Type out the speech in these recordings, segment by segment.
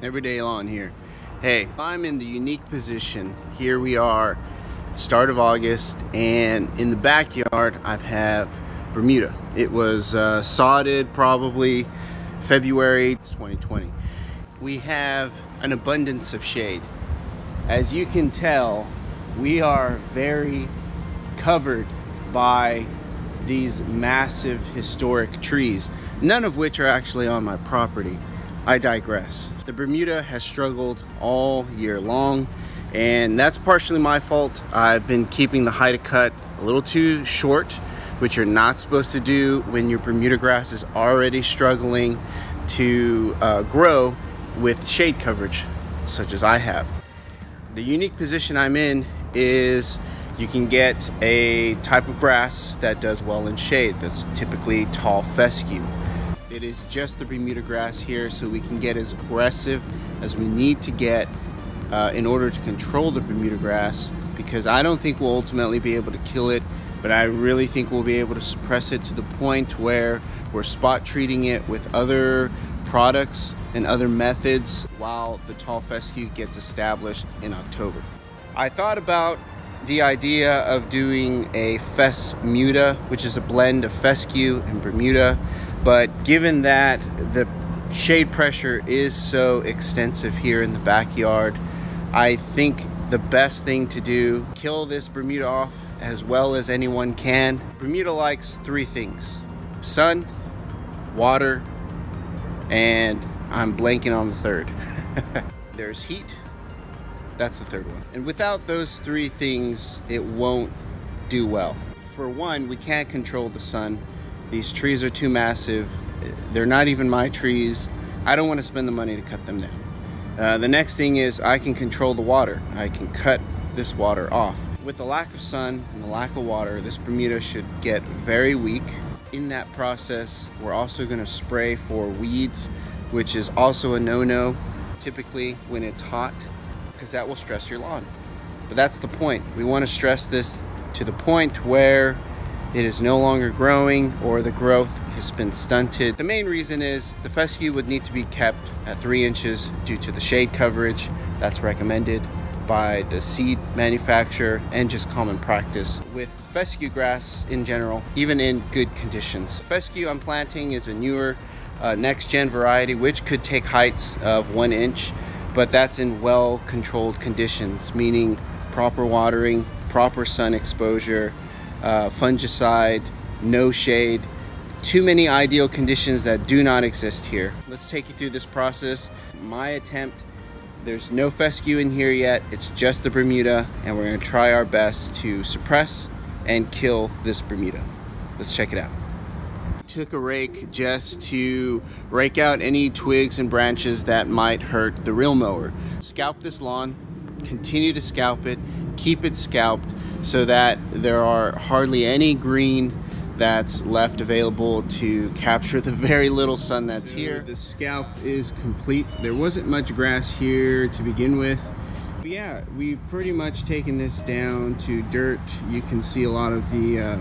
everyday lawn here. Hey, I'm in the unique position. Here we are, start of August, and in the backyard I have Bermuda. It was sodded probably February 2020. We have an abundance of shade. As you can tell, we are very covered by these massive historic trees, none of which are actually on my property. I digress. The Bermuda has struggled all year long, and that's partially my fault. I've been keeping the height of cut a little too short, which you're not supposed to do when your Bermuda grass is already struggling to grow with shade coverage, such as I have. The unique position I'm in is you can get a type of grass that does well in shade. That's typically tall fescue. It is just the Bermuda grass here, so we can get as aggressive as we need to get in order to control the Bermuda grass, because I don't think we'll ultimately be able to kill it, but I really think we'll be able to suppress it to the point where we're spot treating it with other products and other methods while the tall fescue gets established in October. I thought about the idea of doing a Fesmuda, which is a blend of fescue and Bermuda, but given that the shade pressure is so extensive here in the backyard, I think the best thing to do, kill this Bermuda off as well as anyone can. Bermuda likes three things: sun, water, and I'm blanking on the third. There's heat. That's the third one. And without those three things, it won't do well. For one, we can't control the sun. These trees are too massive. They're not even my trees. I don't want to spend the money to cut them down. The next thing is I can control the water. I can cut this water off. With the lack of sun and the lack of water, this Bermuda should get very weak. In that process, we're also going to spray for weeds, which is also a no-no typically when it's hot, because that will stress your lawn. But that's the point. We want to stress this to the point where it is no longer growing or the growth has been stunted. The main reason is the fescue would need to be kept at 3 inches due to the shade coverage that's recommended by the seed manufacturer and just common practice with fescue grass in general, even in good conditions. Fescue I'm planting is a newer next-gen variety, which could take heights of 1 inch, but that's in well-controlled conditions, meaning proper watering, proper sun exposure, fungicide, no shade. Too many ideal conditions that do not exist here. Let's take you through this process. My attempt, there's no fescue in here yet. It's just the Bermuda, and we're gonna try our best to suppress and kill this Bermuda. Let's check it out. Took a rake just to rake out any twigs and branches that might hurt the real mower. Scalp this lawn, continue to scalp it, keep it scalped so that there are hardly any green that's left available to capture the very little sun that's here. The scalp is complete. There wasn't much grass here to begin with. But yeah, we've pretty much taken this down to dirt. You can see a lot of the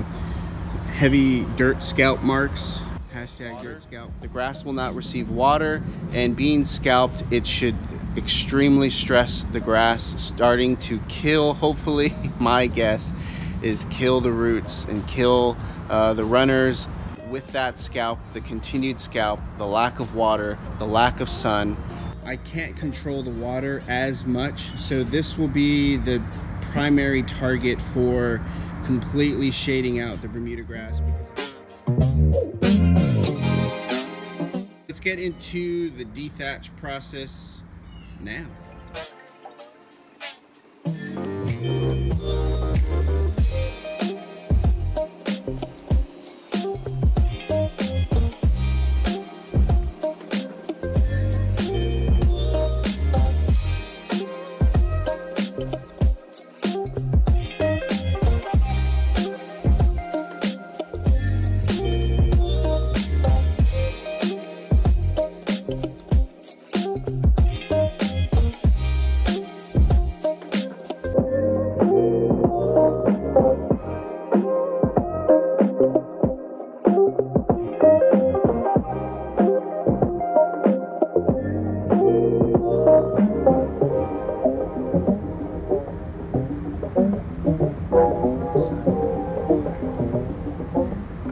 heavy dirt scalp marks. Hashtag dirt scalp. The grass will not receive water, and being scalped, it should extremely stress the grass, starting to kill, hopefully, my guess is kill the roots and kill the runners. With that scalp, the continued scalp, the lack of water, the lack of sun, I can't control the water as much, so this will be the primary target for completely shading out the Bermuda grass. Let's get into the dethatch process now.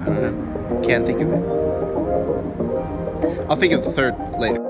I don't know. Can't think of it. I'll think of the third later.